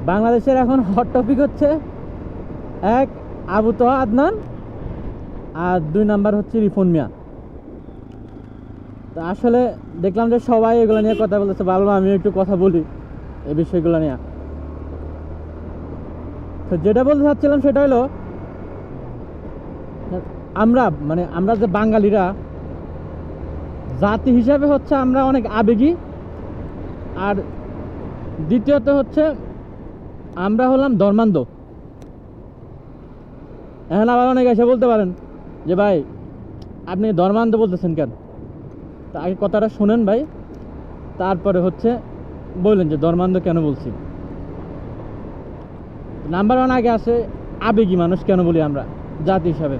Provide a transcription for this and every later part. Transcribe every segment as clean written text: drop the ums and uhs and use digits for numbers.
বাংলাদেশের এখন hot topic হচ্ছে এক আবু তোহা আদনান, আর 2 নাম্বার হচ্ছে রিপন মিয়া। তো আসলে দেখলাম যে সবাই এগুলো নিয়ে কথা বলতেছে, ভাবলাম আমি একটু কথা বলি এই বিষয়গুলো নিয়ে। তো যেটা বলতে চাচ্ছিলাম সেটা হলো আমরা যে বাঙালিরা জাতি হিসাবে হচ্ছে আমরা অনেক আবেগী, আর দ্বিতীয়ত হচ্ছে আমরা হলাম ধর্মান্ধ। এখন আবার অনেকে এসে বলতে পারেন যে ভাই আপনি ধর্মান্ধ বলতেছেন কেন? তা আগে কথাটা শুনেন ভাই, তারপরে হচ্ছে বললেন যে ধর্মান্ধ কেন বলছি। নাম্বার 1 আগে আছে আবেগী মানুষ কেন বলি আমরা জাতি হিসাবে।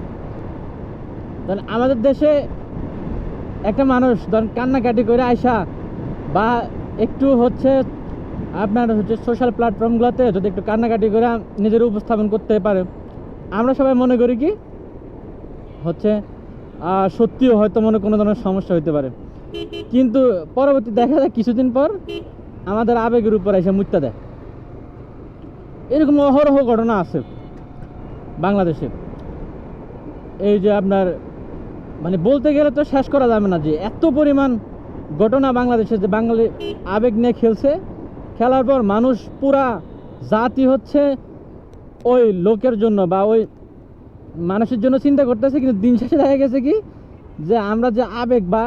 তাহলে আমাদের দেশে একটা মানুষ ধরেন কান্নাকাটি করে আইসা বা একটু হচ্ছে আপনার হচ্ছে সোশ্যাল প্ল্যাটফর্মগুলোতে যদি একটু কান্নাকাটি করে নিজের উপস্থাপন করতে পারে, আমরা সবাই মনে করি কি হচ্ছে সত্যিও হয়তো মনে কোনো ধরনের সমস্যা হতে পারে। কিন্তু পরবর্তী দেখা যায় কিছুদিন পর আমাদের আবেগের উপর এসে মুত্যা দেয়। এরকম অহরহ ঘটনা আছে বাংলাদেশে। এই যে আপনার মানে বলতে গেলে তো শেষ করা যাবে না, যে এত পরিমাণ ঘটনা বাংলাদেশে যে বাঙালি আবেগ নিয়ে খেলছে, খেলার পর মানুষ পুরা জাতি হচ্ছে ওই লোকের জন্য বা ওই মানুষের জন্য চিন্তা করতেছে। কিন্তু দিন শেষে দেখা গেছে কি যে আমরা যে আবেগ বা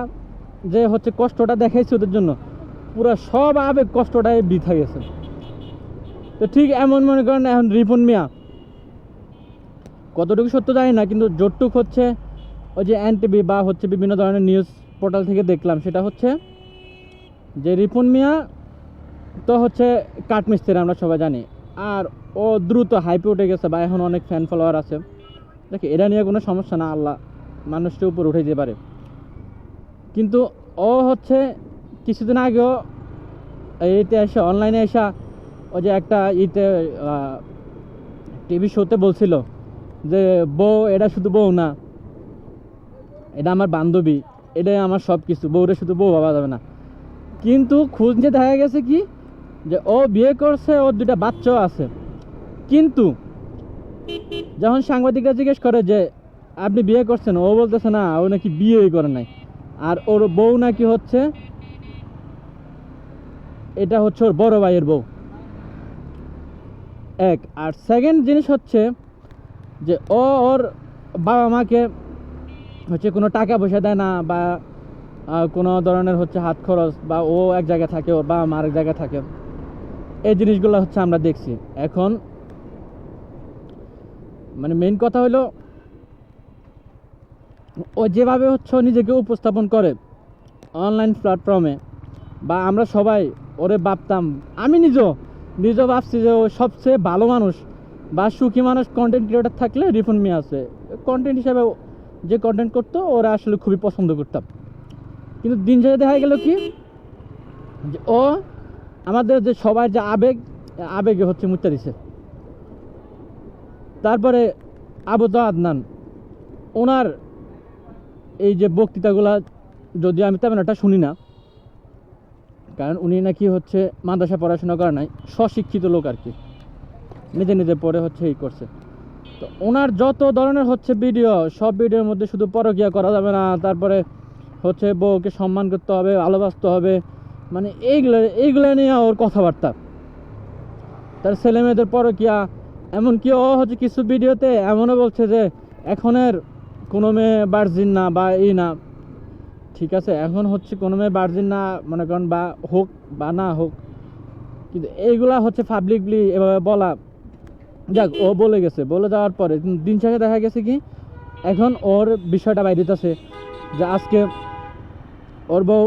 যে হচ্ছে কষ্টটা দেখাইছি ওদের জন্য, পুরা সব আবেগ কষ্টটাই বৃথা গেছে। তো ঠিক এমন মনে করেন এখন রিপন মিয়া, কতটুকু সত্য জানি না, কিন্তু যতটুক হচ্ছে ওই যে এনটিভি বা হচ্ছে বিভিন্ন ধরনের নিউজ পোর্টাল থেকে দেখলাম, সেটা হচ্ছে যে রিপন মিয়া তো হচ্ছে কাঠমিস্ত্রি, আমরা সবাই জানি। আর ও দ্রুত হাইপে উঠে গেছে বা এখন অনেক ফ্যান ফলোয়ার আছে। দেখে এটা নিয়ে কোনো সমস্যা না, আল্লাহ মানুষটার উপর উঠে যেতে পারে। কিন্তু ও হচ্ছে কিছুদিন আগেও এইতে এসে অনলাইনে এসা ওই যে একটা টিভি শোতে বলছিল যে বউ এটা শুধু বউ না, এটা আমার বান্ধবী, এটাই আমার সব কিছু, বউরে শুধু বউ ভাবা যাবে না। কিন্তু খোঁজ নিয়ে দেখা গেছে কি যে ও বিয়ে করছে, ওর 2টা বাচ্চাও আছে। কিন্তু যখন সাংবাদিকরা জিজ্ঞেস করে যে আপনি বিয়ে করছেন, ও বলতেছে না, ও নাকি বিয়েই করে নাই, আর ওর বউ নাকি হচ্ছে এটা হচ্ছে ওর বড় ভাইয়ের বউ। এক আর সেকেন্ড জিনিস হচ্ছে যে ও ওর বাবা মাকে হচ্ছে কোনো টাকা পয়সা দেয় না, বা কোনো ধরনের হচ্ছে হাত খরচ, বা ও এক জায়গায় থাকে, ওর বাবা মা আরেক জায়গায় থাকে। এই জিনিসগুলো হচ্ছে আমরা দেখছি। এখন মানে মেইন কথা হলো ও যেভাবে হচ্ছে নিজেকে উপস্থাপন করে অনলাইন প্ল্যাটফর্মে, বা আমরা সবাই ওরে ভাবতাম, আমি নিজেও ভাবছি যে ও সবচেয়ে ভালো মানুষ বা সুখী মানুষ কন্টেন্ট ক্রিয়েটার থাকলে রিপন মিয়া আছে। কন্টেন্ট হিসাবে যে কন্টেন্ট করতো ওরা আসলে খুবই পছন্দ করতাম। কিন্তু দিন শেষে দেখা গেল কি যে ও আমাদের যে সবার যে আবেগে হচ্ছে মুত্যা দিছে। তারপরে আবু তোহা আদনান, ওনার এই যে বক্তৃতাগুলা যদি আমি তেমন একটা শুনি না, কারণ উনি নাকি হচ্ছে মাদ্রাসা পড়াশোনা করে নাই, স্বশিক্ষিত লোক আর কি, নিজে পড়ে হচ্ছে এই করছে। তো ওনার যত ধরনের হচ্ছে ভিডিও, সব ভিডিওর মধ্যে শুধু পরকীয়া করা যাবে না, তারপরে হচ্ছে বউকে সম্মান করতে হবে, ভালোবাসতে হবে, মানে এইগুলো নিয়ে ওর কথাবার্তা। তার ছেলে মেয়েদের পরকীয়া, এমনকি ও হচ্ছে কিছু ভিডিওতে এমনও বলছে যে এখনের কোনো মেয়ে ভার্জিন না বা এই না। ঠিক আছে, এখন হচ্ছে কোনো মেয়ে ভার্জিন না মনে করেন, বা হোক বা না হোক, কিন্তু এইগুলা হচ্ছে পাবলিকলি এভাবে বলা, যাক ও বলে গেছে, বলে যাওয়ার পরে দিন শেষে দেখা গেছে কি এখন ওর বিষয়টা বাইরে দিতেছে যে আজকে ওর বউ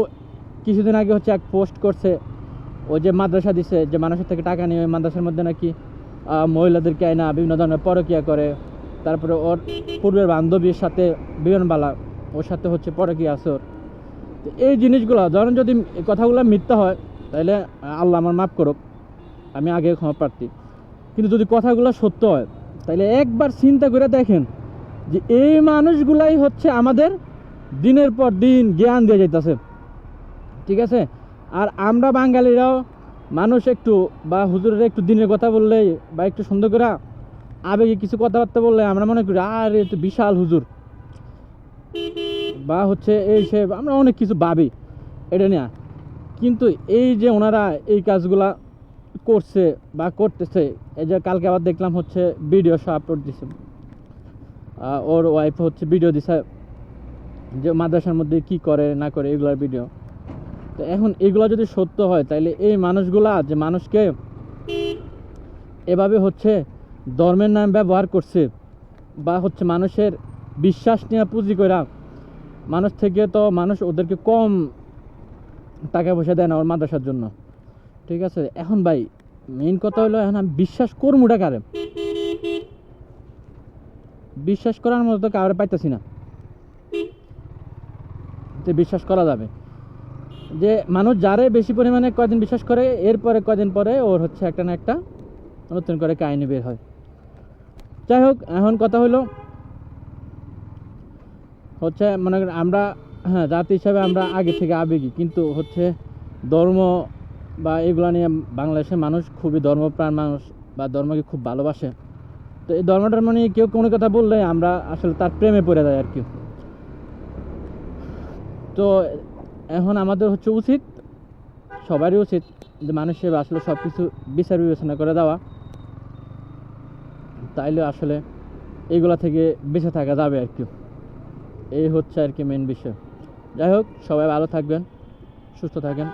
কিছুদিন আগে হচ্ছে এক পোস্ট করছে, ওই যে মাদ্রাসা দিছে, যে মানুষের থেকে টাকা নিয়ে ওই মাদ্রাসার মধ্যে নাকি মহিলাদেরকে আয়না বিভিন্ন ধরনের পরকীয়া করে। তারপরে ওর পূর্বের বান্ধবীর সাথে বিমানবালা, ওর সাথে হচ্ছে পরকীয়া আছে ওর। তো এই জিনিসগুলো ধরেন যদি কথাগুলো মিথ্যা হয় তাহলে আল্লাহ আমার মাফ করুক, আমি আগে ক্ষমা প্রার্থী। কিন্তু যদি কথাগুলো সত্য হয় তাহলে একবার চিন্তা করে দেখেন যে এই মানুষগুলাই হচ্ছে আমাদের দিনের পর দিন জ্ঞান দিয়ে যাইতেছে। ঠিক আছে, আর আমরা বাঙালিরাও মানুষ একটু বা হুজুরের একটু দিনের কথা বললে বা একটু সুন্দর করে আবেগে কিছু কথাবার্তা বললে আমরা মনে করি আর এ তো বিশাল হুজুর, বা হচ্ছে এই সে আমরা অনেক কিছু ভাবি এটা নিয়ে। কিন্তু এই যে ওনারা এই কাজগুলা করছে বা করতেছে, এই যে কালকে আবার দেখলাম হচ্ছে ভিডিও সব আপলোড দিছে, ওর ওয়াইফ হচ্ছে ভিডিও দিছে যে মাদ্রাসার মধ্যে কি করে না করে এগুলার ভিডিও। তো এখন এগুলো যদি সত্য হয় তাহলে এই মানুষগুলা যে মানুষকে এভাবে হচ্ছে ধর্মের নাম ব্যবহার করছে বা হচ্ছে মানুষের বিশ্বাস নিয়ে পুঁজি করা, মানুষ থেকে তো মানুষ ওদেরকে কম টাকা পয়সা দেয় না ওর মাদ্রাসার জন্য, ঠিক আছে। এখন ভাই মেইন কথা হলো এখন আমি বিশ্বাস করবোটা কারে, বিশ্বাস করার মতো তো কাউরে পাইতেছি না যে বিশ্বাস করা যাবে। যে মানুষ যারে বেশি পরিমাণে কয়দিন বিশ্বাস করে এরপরে কয়দিন পরে ওর হচ্ছে একটা না একটা নতুন করে কাহিনী বের হয়। যাই হোক, এখন কথা হলো হচ্ছে মনে করেন আমরা, হ্যাঁ জাতি হিসাবে আমরা আগে থেকে আবেগী, কিন্তু হচ্ছে ধর্ম বা এগুলা নিয়ে বাংলাদেশের মানুষ খুবই ধর্মপ্রাণ মানুষ বা ধর্মকে খুব ভালোবাসে। তো এই ধর্মটার মানে কেউ কোনো কথা বললে আমরা আসলে তার প্রেমে পড়ে যায় আর কি। তো এখন আমাদের হচ্ছে উচিত, সবারই উচিত যে মানুষ হিসেবে আসলে সব কিছু বিচার বিবেচনা করে দেওয়া, তাইলে আসলে এগুলা থেকে বেঁচে থাকা যাবে আর কি। এই হচ্ছে আর কি মেন বিষয়। যাই হোক, সবাই ভালো থাকবেন, সুস্থ থাকেন।